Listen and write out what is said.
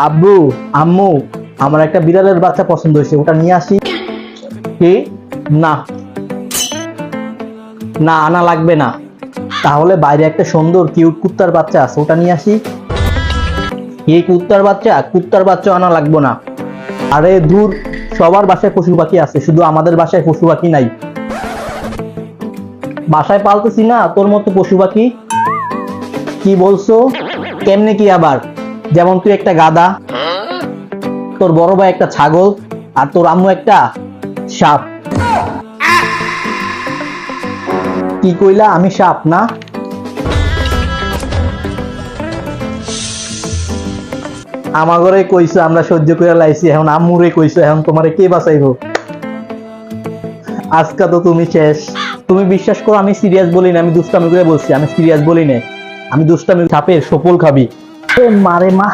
আব্বু, আম্মু, আমার একটা বিড়ালের বাচ্চা পছন্দ হয়েছে, ওটা নিয়ে আসি। কি? না না, আনা লাগবে না। তাহলে বাইরে একটা সুন্দর কিউট কুত্তার বাচ্চা আছে, ওটা নিয়ে আসি। এই কুত্তার বাচ্চা আনা লাগবে না। আরে দূর, সবার বাসায় পশু পাখি আছে, শুধু আমাদের বাসায় পশু পাখি নাই। বাসায় পালতেছি না তোর মতো পশু পাখি। কি বলছো? কেমনে কি আবার? যেমন তুই একটা গাধা, তোর বড় ভাই একটা ছাগল, আর তোর আম্মু একটা সাপ। কি কইলা? আমি সাপ না? আমার ঘরে কইছো, আমরা সহ্য করে লাইছি, এখন আম্মুরে কইছো, এখন তোমারে কে বাঁচাইবো? আজকে তো তুমি শেষ। তুমি বিশ্বাস করো, আমি সিরিয়াস বলি না, আমি দুষ্টামি করে বলছি, আমি সিরিয়াস বলি না। আমি দুষ্টামি, সাপের সফল খাবি। মারে মা।